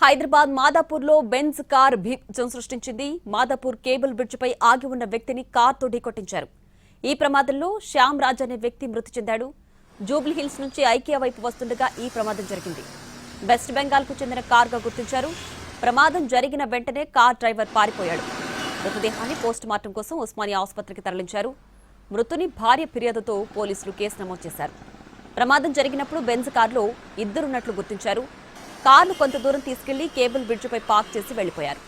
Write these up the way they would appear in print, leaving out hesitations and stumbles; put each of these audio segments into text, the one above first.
Hyderabad మాదాపూర్లో Benz car బీభత్సం సృష్టించింది. Madhapur cable బ్రిడ్జిపై ఆగి ఉన్న వ్యక్తిని కార్తో ఢీకొట్టించారు. ఈ ప్రమాదంలో శ్యామ్ రాజ్ అనే వ్యక్తి మృతి చెందాడు. జూబ్లీ హిల్స్ నుంచి ఐకియా వైపు వస్తుండగా ఈ ప్రమాదం జరిగింది. వెస్ట్ బెంగాల్కు చెందిన కార్గా గుర్తించారు. ప్రమాదం జరిగిన వెంటనే కార్ డ్రైవర్ పారిపోయాడు. మృతదేహాన్ని పోస్టుమార్టం కోసం ఉస్మానియా ఆసుపత్రికి తరలించారు. మృతుని భార్య ఫిర్యాదుతో పోలీసులు కేసు నమోదు చేశారు. ప్రమాదం జరిగినప్పుడు బెంజ్ కార్లో ఇద్దరున్నట్లు గుర్తించారు. కారును కొంత దూరం తీసుకెళ్లి కేబుల్ బ్రిడ్జిపై పార్క్ చేసి వెళ్లిపోయారు.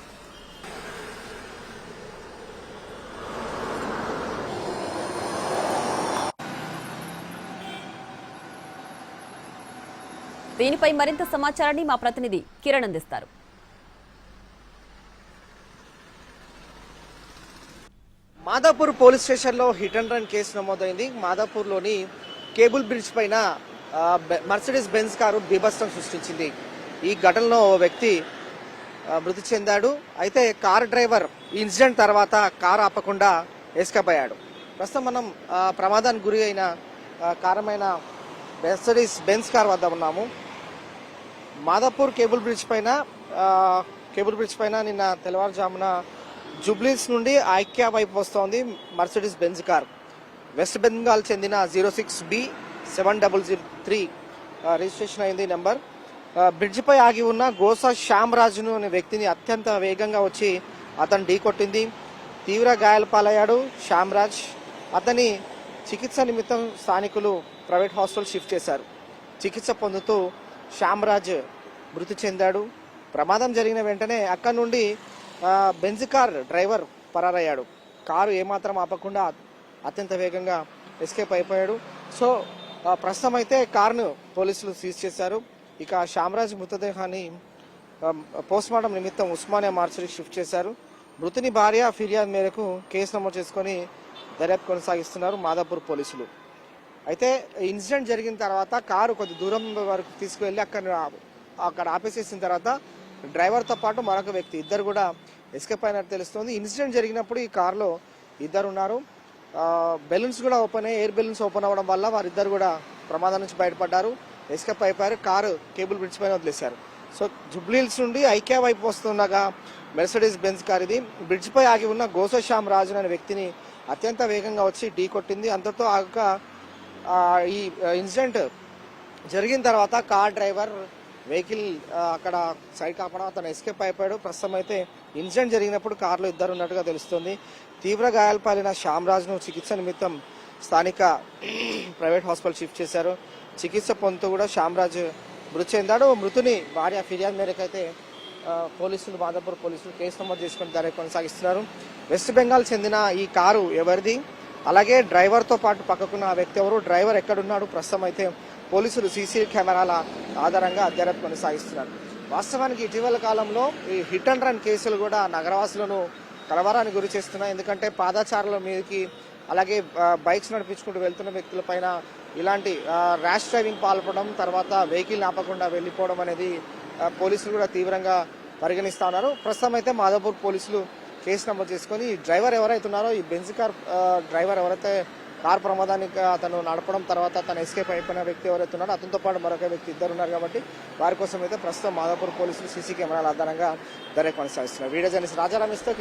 దీనిపై మరింత సమాచారాన్ని మా ప్రతినిధి కిరణ్ అందిస్తారు. మాదాపూర్ పోలీస్ స్టేషన్లో హిట్ అండ్ రన్ కేసు నమోదైంది. మాదాపూర్లోని కేబుల్ బ్రిడ్జ్ పైన మర్సిడీస్ బెంజ్ కారు బీభత్సం సృష్టించింది. ఈ ఘటనలో ఓ వ్యక్తి మృతి చెందాడు. అయితే కారు డ్రైవర్ ఇన్సిడెంట్ తర్వాత కారు ఆపకుండా ఎస్కేప్ అయ్యాడు. ప్రస్తుతం మనం ప్రమాదానికి గురి అయిన కారమైన మర్సిడీస్ బెంజ్ కార్ వద్ద ఉన్నాము. మాదాపూర్ కేబుల్ బ్రిడ్జ్ పైన నిన్న తెల్లవారుజామున జూబ్లీస్ నుండి ఐకియా వైపు వస్తోంది Mercedes Benz car. West Bengal చెందిన 06B7003 రిజిస్ట్రేషన్ అయింది నెంబర్. బ్రిడ్జిపై ఆగి ఉన్న గోసా శ్యామ్ రాజును అనే వ్యక్తిని అత్యంత వేగంగా వచ్చి అతను ఢీకొట్టింది. తీవ్ర గాయాల పాలయ్యాడు శ్యామ్ రాజ్. అతని చికిత్స నిమిత్తం స్థానికులు ప్రైవేట్ హాస్పిటల్ షిఫ్ట్ చేశారు. చికిత్స పొందుతూ శ్యామ్ రాజ్ మృతి చెందాడు. ప్రమాదం జరిగిన వెంటనే అక్కడి నుండి బెంజ్ కార్ డ్రైవర్ పరారయ్యాడు. కారు ఏమాత్రం ఆపకుండా అత్యంత వేగంగా ఎస్కేప్ అయిపోయాడు. సో ప్రస్తుతం అయితే కారును పోలీసులు సీజ్ చేశారు. ఇక శ్యామరాజ్ మృతదేహాన్ని పోస్ట్మార్టం నిమిత్తం ఉస్మానియా మార్చురీకి షిఫ్ట్ చేశారు. మృతుని భార్య ఫిర్యాదు మేరకు కేసు నమోదు చేసుకుని దర్యాప్తు కొనసాగిస్తున్నారు మాదాపూర్ పోలీసులు. అయితే ఇన్సిడెంట్ జరిగిన తర్వాత కారు కొద్ది దూరం వరకు తీసుకువెళ్ళి అక్కడ ఆపేసేసిన తర్వాత డ్రైవర్తో పాటు మరొక వ్యక్తి ఇద్దరు కూడా ఎస్కేప్ అయినట్టు తెలుస్తుంది. ఇన్సిడెంట్ జరిగినప్పుడు ఈ కారులో ఇద్దరు ఉన్నారు. బెలూన్స్ కూడా ఓపెన్ అయ్యి ఎయిర్ బెలూన్స్ ఓపెన్ అవ్వడం వల్ల వారిద్దరు కూడా ప్రమాదం నుంచి బయటపడ్డారు. ఎస్కేప్ అయిపోయారు. కారు కేబుల్ బ్రిడ్జ్ పైన వదిలేశారు. సో జూబ్లీహిల్స్ నుండి ఐకియా వైపు వస్తుండగా మెర్సిడీస్ బెంజ్ కార్ ఇది బ్రిడ్జ్ పై ఆగి ఉన్న గోసా శ్యామ్ రాజు అనే వ్యక్తిని అత్యంత వేగంగా వచ్చి ఢీ కొట్టింది. అంతతో ఆగక ఈ ఇన్సిడెంట్ జరిగిన తర్వాత కార్ డ్రైవర్ వెహికల్ అక్కడ సైడ్ కాపడం అతను ఎస్కేప్ అయిపోయాడు. ప్రస్తుతం అయితే ఇన్సిడెంట్ జరిగినప్పుడు కారులో ఇద్దరు ఉన్నట్టుగా తెలుస్తుంది. తీవ్ర గాయాలు పాలిన శ్యామ్ రాజ్ను చికిత్స నిమిత్తం స్థానిక ప్రైవేట్ హాస్పిటల్ షిఫ్ట్ చేశారు. చికిత్స పొందుతూ కూడా శ్యామ్ రాజ్ మృతి చెందాడు. మృతుని భార్య ఫిర్యాదు మేరకు అయితే మాదాపూర్ పోలీసులు కేసు నమోదు చేసుకుని దర్యాప్తు కొనసాగిస్తున్నారు. వెస్ట్ బెంగాల్ చెందిన ఈ కారు ఎవరిది, అలాగే డ్రైవర్తో పాటు పక్కకున్న ఆ వ్యక్తి ఎవరు, డ్రైవర్ ఎక్కడున్నాడు, ప్రస్తుతం అయితే పోలీసులు సీసీ కెమెరాల ఆధారంగా దర్యాప్తు కొనసాగిస్తున్నారు. వాస్తవానికి ఇటీవల కాలంలో ఈ హిట్ అండ్ రన్ కేసులు కూడా నగరవాసులను కలవరానికి గురి చేస్తున్నాయి. ఎందుకంటే పాదచారుల మీదకి అలాగే బైక్స్ నడిపించుకుంటూ వెళ్తున్న వ్యక్తులపైన ఇలాంటి ర్యాష్ డ్రైవింగ్ పాల్పడడం, తర్వాత వెహికల్ ఆపకుండా వెళ్ళిపోవడం అనేది పోలీసులు కూడా తీవ్రంగా పరిగణిస్తా ఉన్నారు. ప్రస్తుతం అయితే మాదాపూర్ పోలీసులు కేసు నమోదు చేసుకొని ఈ డ్రైవర్ ఎవరైతే ఉన్నారో, ఈ బెంజ్ కార్ డ్రైవర్ ఎవరైతే కార్ ప్రమాదానికి అతను నడపడం తర్వాత తను ఎస్కేప్ అయిపోయిన వ్యక్తి ఎవరైతే ఉన్నారో అతనితో పాటు మరొక వ్యక్తి ఇద్దరు ఉన్నారు. కాబట్టి వారి కోసం అయితే ప్రస్తుతం మాదాపూర్ పోలీసులు సీసీ కెమెరాల ఆధారంగా దర్యాప్తు కొనసాగిస్తున్నారు. Video journalist రాజారామిస్తో